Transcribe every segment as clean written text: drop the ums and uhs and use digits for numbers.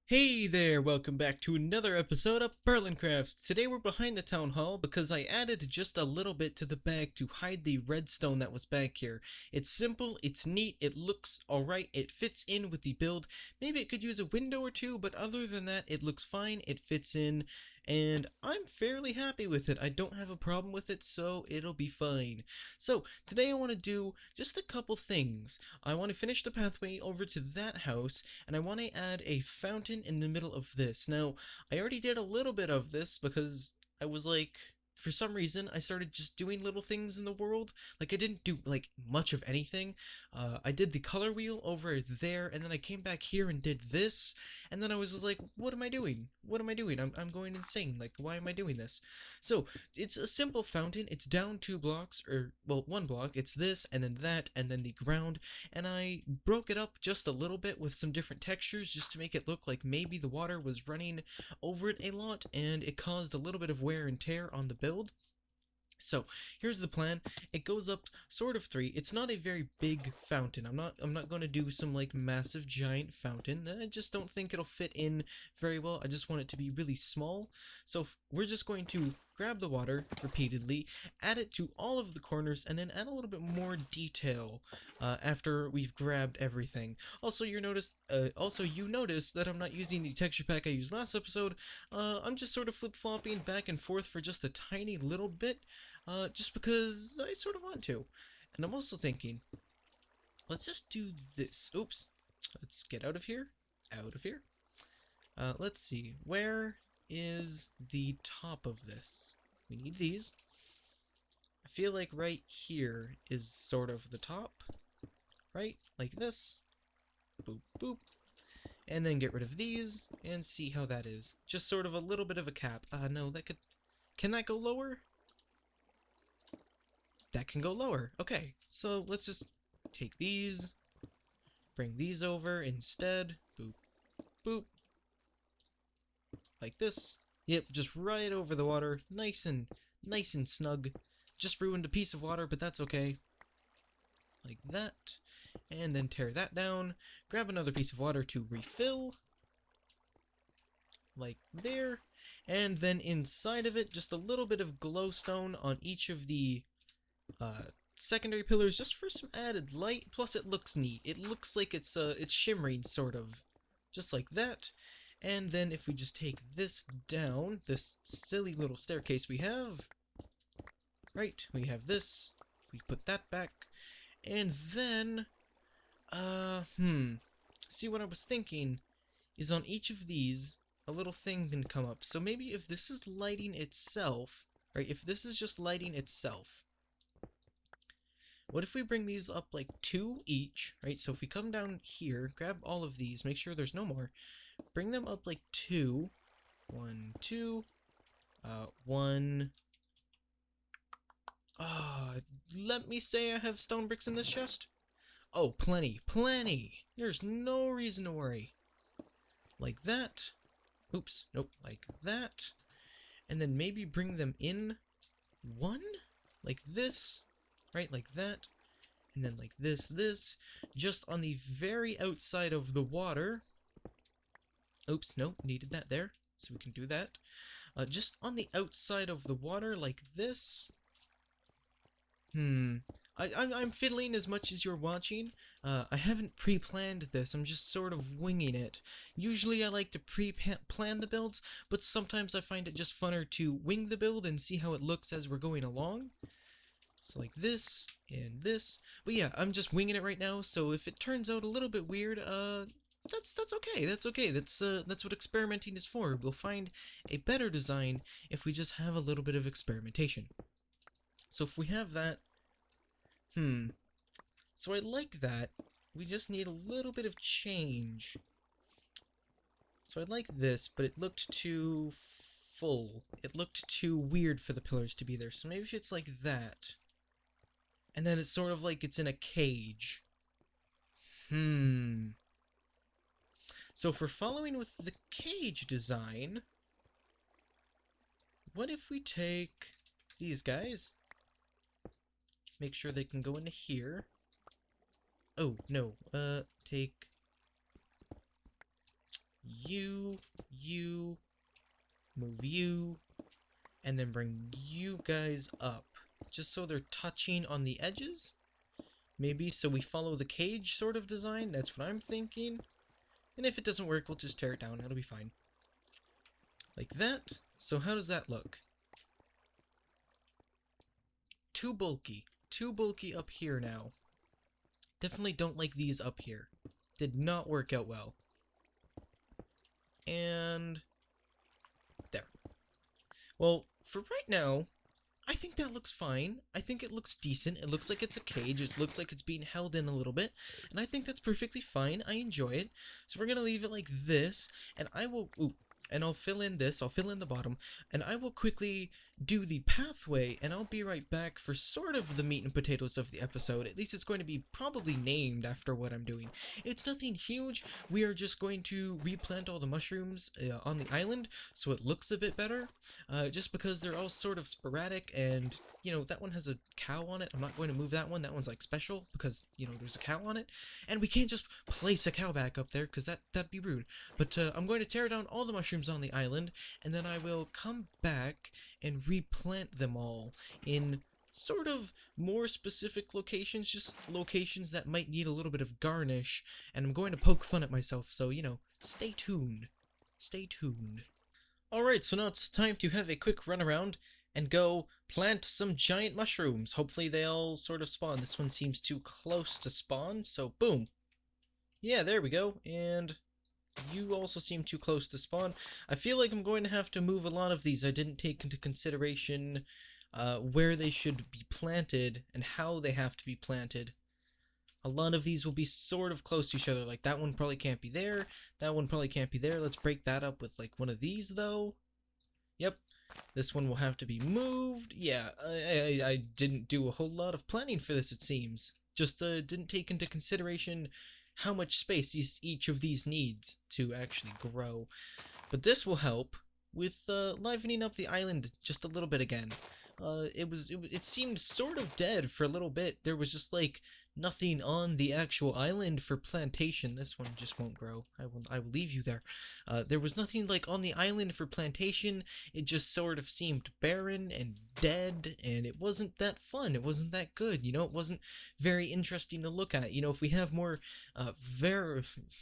Hey there, welcome back to another episode of BerlinCraft. Today we're behind the town hall because I added just a little bit to the back to hide the redstone that was back here. It's simple, it's neat, it looks alright, it fits in with the build. Maybe it could use a window or two, but other than that, it looks fine, it fits in, and I'm fairly happy with it. I don't have a problem with it, so it'll be fine. So, today I want to do just a couple things. I want to finish the pathway over to that house, and I want to add a fountain in the middle of this. Now, I already did a little bit of this because I was like, for some reason, I started just doing little things in the world. Like, I didn't do, like, much of anything. I did the color wheel over there, and then I came back here and did this, and then I was just like, what am I doing? What am I doing? I'm going insane. Like, why am I doing this? So, it's a simple fountain. It's down 2 blocks, or, well, 1 block. It's this, and then that, and then the ground, and I broke it up just a little bit with some different textures just to make it look like maybe the water was running over it a lot, and it caused a little bit of wear and tear on the build. So here's the plan. It goes up sort of 3. It's not a very big fountain. I'm not going to do some like massive giant fountain. I just don't think it'll fit in very well. I just want it to be really small. So we're just going to grab the water repeatedly, add it to all of the corners, and then add a little bit more detail after we've grabbed everything. Also, you notice that I'm not using the texture pack I used last episode. I'm just sort of flip-flopping back and forth for just a tiny little bit. Just because I sort of want to. And I'm also thinking, let's just do this. Oops. Let's get out of here. Out of here. Let's see. Where is the top of this? We need these. I feel like right here is sort of the top. Right? Like this. Boop, boop. And then get rid of these and see how that is. Just sort of a little bit of a cap. No, that could... Can that go lower? That can go lower. Okay, so let's just take these, bring these over instead. Boop, boop. Like this. Yep, just right over the water. Nice and snug. Just ruined a piece of water, but that's okay. Like that. And then tear that down. Grab another piece of water to refill. Like there. And then inside of it, just a little bit of glowstone on each of the secondary pillars just for some added light. Plus it looks neat. It looks like it's shimmering sort of. Just like that. And then if we just take this down, this silly little staircase we have, right, we have this, we put that back, and then, see what I was thinking is on each of these, a little thing can come up. So maybe if this is lighting itself, right, if this is just lighting itself, what if we bring these up like 2 each, right? So if we come down here, grab all of these, make sure there's no more, bring them up like 2, 1, 2, 1, let me say I have stone bricks in this chest. Oh, plenty, plenty. There's no reason to worry. Like that. Oops, nope, like that. And then maybe bring them in 1, like this. Right, like that, and then like this, just on the very outside of the water. Oops, nope, needed that there, so we can do that. Just on the outside of the water, like this. I'm fiddling as much as you're watching. I haven't pre-planned this, I'm just sort of winging it. Usually I like to pre-plan the builds, but sometimes I find it just funner to wing the build and see how it looks as we're going along. So like this, and this. But yeah, I'm just winging it right now, so if it turns out a little bit weird, that's okay, that's okay. That's what experimenting is for. We'll find a better design if we just have a little bit of experimentation. So if we have that, so I like that. We just need a little bit of change. So I like this, but it looked too full. It looked too weird for the pillars to be there, so maybe if it's like that. And then it's sort of like it's in a cage. So for following with the cage design, what if we take these guys? Make sure they can go into here. Oh, no. Take you, you, move you, and then bring you guys up. Just so they're touching on the edges. Maybe so we follow the cage sort of design. That's what I'm thinking. And if it doesn't work, we'll just tear it down. It'll be fine. Like that. So how does that look? Too bulky. Too bulky up here now. Definitely don't like these up here. Did not work out well. And there. Well, for right now, I think that looks fine. I think it looks decent. It looks like it's a cage. It looks like it's being held in a little bit. And I think that's perfectly fine. I enjoy it. So we're going to leave it like this. And I will... Ooh. And I'll fill in this, I'll fill in the bottom, and I will quickly do the pathway, and I'll be right back for sort of the meat and potatoes of the episode. At least it's going to be probably named after what I'm doing. It's nothing huge. We are just going to replant all the mushrooms on the island, so it looks a bit better, just because they're all sort of sporadic, and, you know, that one has a cow on it. I'm not going to move that one. That one's, like, special, because, you know, there's a cow on it, and we can't just place a cow back up there, because that'd be rude. But I'm going to tear down all the mushrooms on the island, and then I will come back and replant them all in sort of more specific locations, just locations that might need a little bit of garnish, and I'm going to poke fun at myself, so, you know, stay tuned. Stay tuned. Alright, so now it's time to have a quick run around and go plant some giant mushrooms. Hopefully they all sort of spawn. This one seems too close to spawn, so boom. Yeah, there we go, and... you also seem too close to spawn. I feel like I'm going to have to move a lot of these. I didn't take into consideration where they should be planted and how they have to be planted. A lot of these will be sort of close to each other. Like, that one probably can't be there. That one probably can't be there. Let's break that up with, like, one of these, though. Yep. This one will have to be moved. Yeah, I didn't do a whole lot of planning for this, it seems. Just didn't take into consideration how much space each of these needs to actually grow. But this will help with livening up the island just a little bit again. It seemed sort of dead for a little bit. There was just like nothing on the actual island for plantation. This one just won't grow. I will leave you there. There was nothing like on the island for plantation. It just sort of seemed barren and dead, and it wasn't that fun. It wasn't that good. You know, it wasn't very interesting to look at. You know, if we have more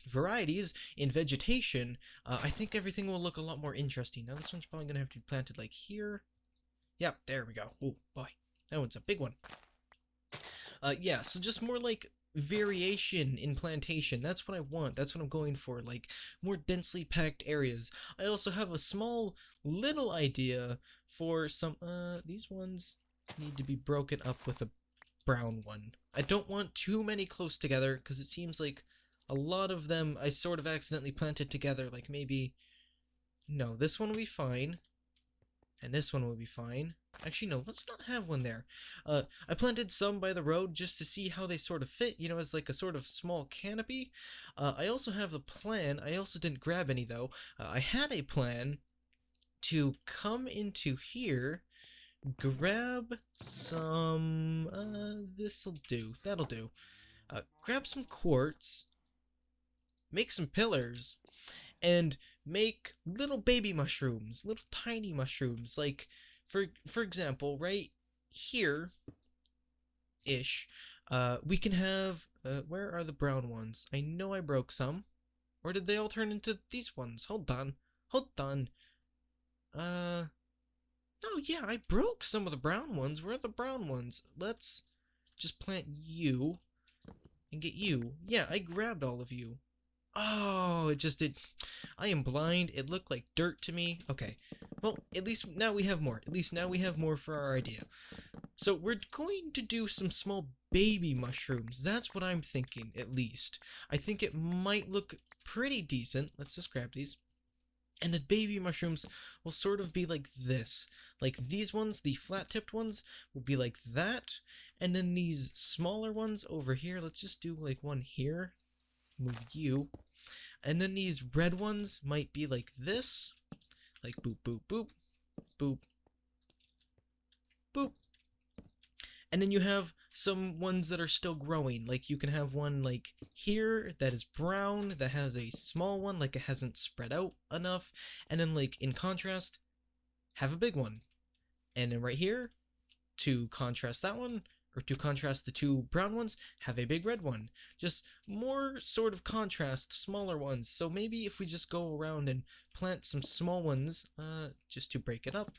varieties in vegetation, I think everything will look a lot more interesting. Now this one's probably gonna have to be planted like here. Yep, there we go. Oh boy, that one's a big one. Yeah, so just more like variation in plantation. That's what I want. That's what I'm going for, like more densely packed areas. I also have a small little idea for some, these ones need to be broken up with a brown one. I don't want too many close together because it seems like a lot of them I sort of accidentally planted together, like maybe, no, this one will be fine. And this one will be fine. Actually, no, let's not have one there. I planted some by the road just to see how they sort of fit, you know, as like a sort of small canopy. I also have a plan. I also didn't grab any, though. I had a plan to come into here, grab some... this'll do. That'll do. Grab some quartz, make some pillars, and make little baby mushrooms, little tiny mushrooms, like, for example, right here, ish, we can have, where are the brown ones? I know I broke some, or did they all turn into these ones? Hold on, no, yeah, I broke some of the brown ones. Where are the brown ones? Let's just plant you, and get you. Yeah, I grabbed all of you. Oh, it just did. I am blind. It looked like dirt to me. Okay. Well, at least now we have more. At least now we have more for our idea. So we're going to do some small baby mushrooms. That's what I'm thinking, at least. I think it might look pretty decent. Let's just grab these. And the baby mushrooms will sort of be like this. Like these ones, the flat-tipped ones, will be like that. And then these smaller ones over here, let's just do like one here. Move you. And then these red ones might be like this. Like boop, boop, boop, boop, boop. And then you have some ones that are still growing. Like you can have one like here that is brown, that has a small one, like it hasn't spread out enough. And then like in contrast, have a big one. And then right here, to contrast that one, or to contrast the two brown ones, have a big red one. Just more sort of contrast, smaller ones. So maybe if we just go around and plant some small ones, just to break it up,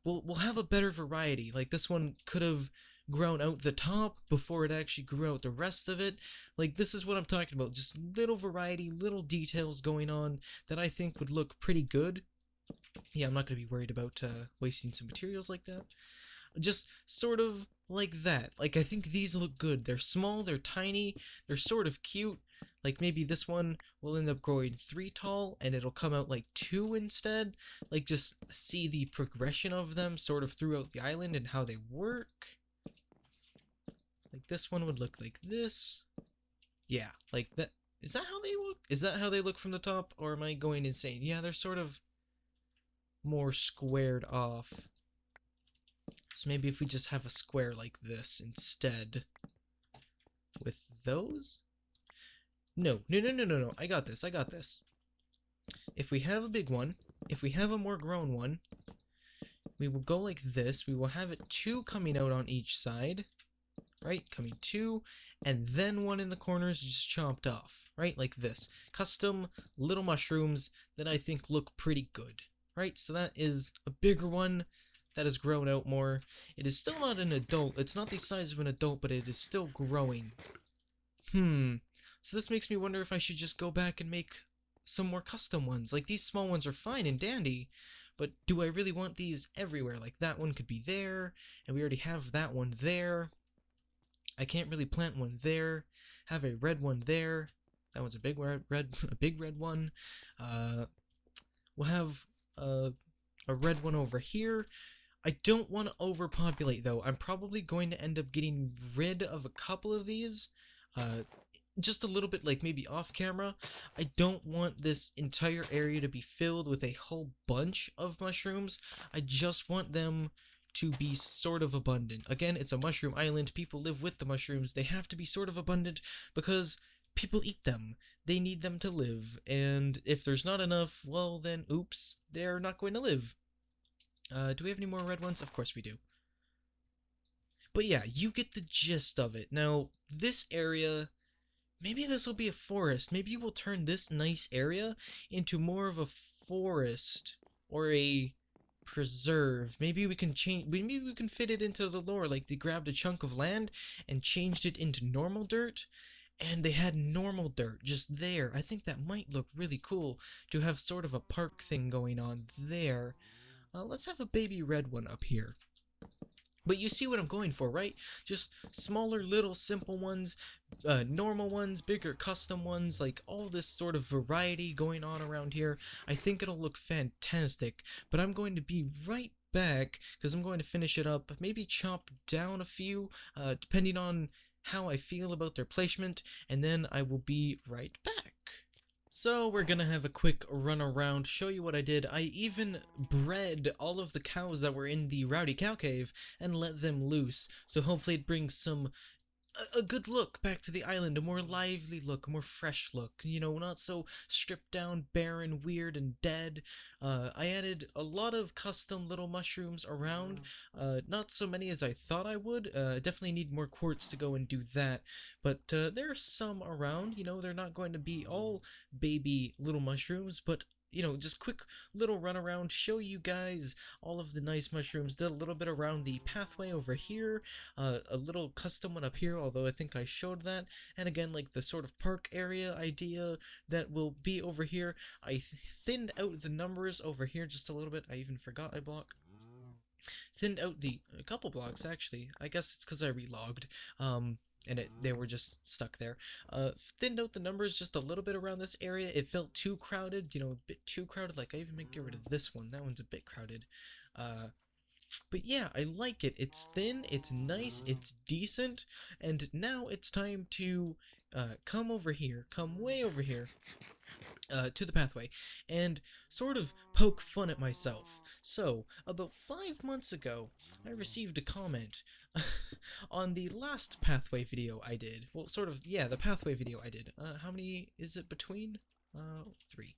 we'll have a better variety. Like this one could have grown out the top before it actually grew out the rest of it. Like this is what I'm talking about. Just little variety, little details going on that I think would look pretty good. Yeah, I'm not going to be worried about wasting some materials like that. Just sort of like that. Like, I think these look good. They're small, they're tiny, they're sort of cute. Like, maybe this one will end up growing 3 tall, and it'll come out like 2 instead. Like, just see the progression of them sort of throughout the island and how they work. Like, this one would look like this. Yeah, like that. Is that how they look? Is that how they look from the top, or am I going insane? Yeah, they're sort of more squared off. So maybe if we just have a square like this instead with those? No. I got this. If we have a big one, if we have a more grown one, we will go like this. We will have it 2 coming out on each side, right? Coming 2, and then 1 in the corners just chopped off, right? Like this. Custom little mushrooms that I think look pretty good, right? So that is a bigger one that has grown out more. It is still not an adult. It's not the size of an adult, but it is still growing. So this makes me wonder if I should just go back and make some more custom ones. Like, these small ones are fine and dandy, but do I really want these everywhere? Like, that one could be there, and we already have that one there. I can't really plant one there. Have a red one there. That one's a big red one. We'll have a red one over here. I don't want to overpopulate, though. I'm probably going to end up getting rid of a couple of these. Just a little bit, like, maybe off camera. I don't want this entire area to be filled with a whole bunch of mushrooms. I just want them to be sort of abundant. Again, it's a mushroom island. People live with the mushrooms. They have to be sort of abundant because people eat them. They need them to live. And if there's not enough, well, then, oops, they're not going to live. Do we have any more red ones? Of course we do. But yeah, you get the gist of it. Now, this area, maybe this will be a forest. Maybe we'll turn this nice area into more of a forest or a preserve. Maybe we can change, maybe we can fit it into the lore. Like, they grabbed a chunk of land and changed it into normal dirt, and they had normal dirt just there. I think that might look really cool to have sort of a park thing going on there. Let's have a baby red one up here. But you see what I'm going for, right? Just smaller, little, simple ones, normal ones, bigger, custom ones, like all this sort of variety going on around here. I think it'll look fantastic, but I'm going to be right back, because I'm going to finish it up, maybe chop down a few, depending on how I feel about their placement, and then I will be right back. So we're gonna have a quick run around, show you what I did. I even bred all of the cows that were in the Rowdy Cow Cave and let them loose. So hopefully it brings a good look back to the island, a more lively look, a more fresh look, you know, not so stripped down, barren, weird, and dead. I added a lot of custom little mushrooms around, not so many as I thought I would. Definitely need more quartz to go and do that, but there's some around. You know, they're not going to be all baby little mushrooms, but you know, just quick little run around, show you guys all of the nice mushrooms. Did a little bit around the pathway over here, a little custom one up here, although I think I showed that, and again, like the sort of park area idea that will be over here. I thinned out the numbers over here just a little bit. I even forgot I block. Thinned out a couple blocks, actually. I guess it's because I relogged. And they were just stuck there. Thinned out the numbers just a little bit around this area. It felt too crowded, you know, a bit too crowded. Like, I even might get rid of this one. That one's a bit crowded. But yeah, I like it. It's thin, it's nice, it's decent, and now it's time to come over here, come way over here, to the pathway and sort of poke fun at myself. So, about 5 months ago, I received a comment on the last pathway video I did. Well, sort of, yeah, the pathway video I did. How many is it between? 3.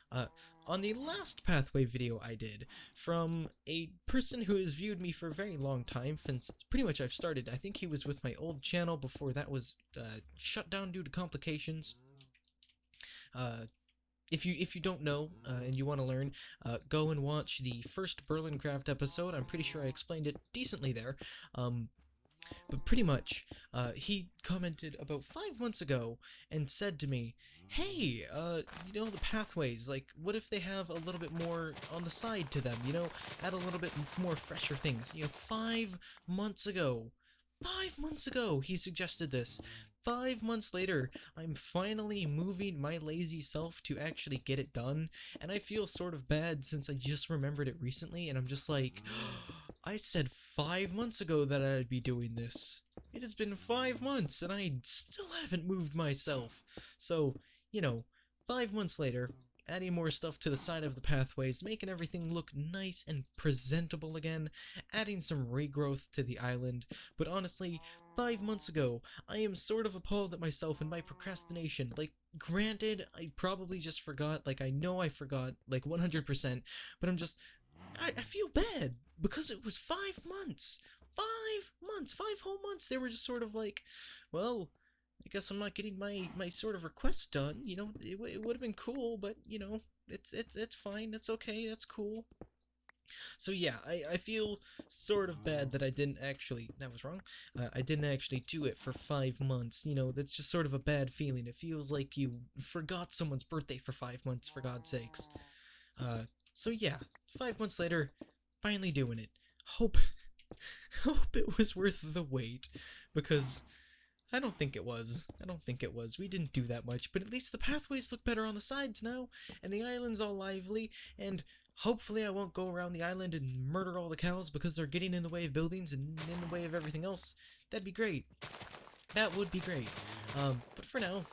Uh, on the last pathway video I did, from a person who has viewed me for a very long time, since pretty much I've started. I think he was with my old channel before that was shut down due to complications. If you don't know and you want to learn, go and watch the first BerlinCraft episode. I'm pretty sure I explained it decently there. But pretty much, he commented about 5 months ago and said to me, hey, you know, the pathways, like, what if they have a little bit more on the side to them, you know, add a little bit more fresher things, you know, 5 months ago. 5 months ago, he suggested this. 5 months later, I'm finally moving my lazy self to actually get it done, and I feel sort of bad since I just remembered it recently, and I'm just like, I said 5 months ago that I'd be doing this. It has been 5 months, and I still haven't moved myself. So, you know, 5 months later, adding more stuff to the side of the pathways, making everything look nice and presentable again, adding some regrowth to the island, but honestly, 5 months ago, I am sort of appalled at myself and my procrastination. Like, granted, I probably just forgot, like, I know I forgot, like, 100%, but I'm just, I feel bad, because it was 5 months! 5 months! 5 whole months! They were just sort of like, well, I guess I'm not getting my sort of request done, you know, it would have been cool, but, you know, it's fine, that's okay, that's cool. So yeah, I feel sort of bad that I didn't actually, that was wrong, I didn't actually do it for 5 months, you know, that's just sort of a bad feeling. It feels like you forgot someone's birthday for 5 months, for God's sakes. So yeah, 5 months later, finally doing it. Hope it was worth the wait, because I don't think it was. We didn't do that much, but at least the pathways look better on the sides now, and the island's all lively, and hopefully I won't go around the island and murder all the cows because they're getting in the way of buildings and in the way of everything else. That'd be great. That would be great. But for now,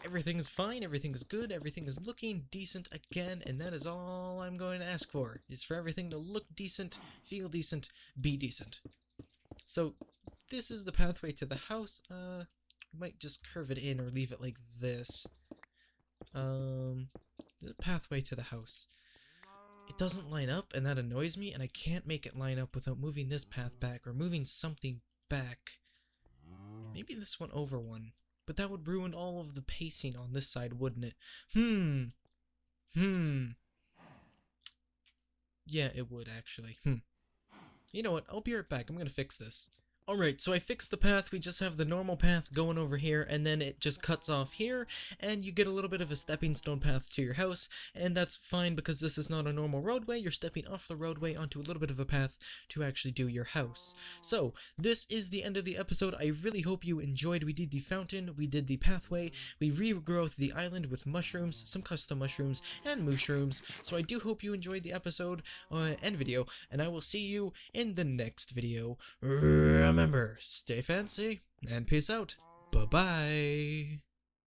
everything is fine, everything is good, everything is looking decent again, and that is all I'm going to ask for, is for everything to look decent, feel decent, be decent. So, this is the pathway to the house. Might just curve it in or leave it like this. The pathway to the house. It doesn't line up, and that annoys me, and I can't make it line up without moving this path back, or moving something back. Maybe this one over one. But that would ruin all of the pacing on this side, wouldn't it? Yeah, it would, actually. You know what, I'll be right back, I'm gonna fix this. Alright, so I fixed the path. We just have the normal path going over here, and then it just cuts off here, and you get a little bit of a stepping stone path to your house, and that's fine because this is not a normal roadway. You're stepping off the roadway onto a little bit of a path to actually do your house. So, this is the end of the episode. I really hope you enjoyed. We did the fountain, we did the pathway, we regrowth the island with mushrooms, some custom mushrooms, and mushrooms. So I do hope you enjoyed the episode and video, and I will see you in the next video. Remember, stay fancy, and peace out. Bye-bye.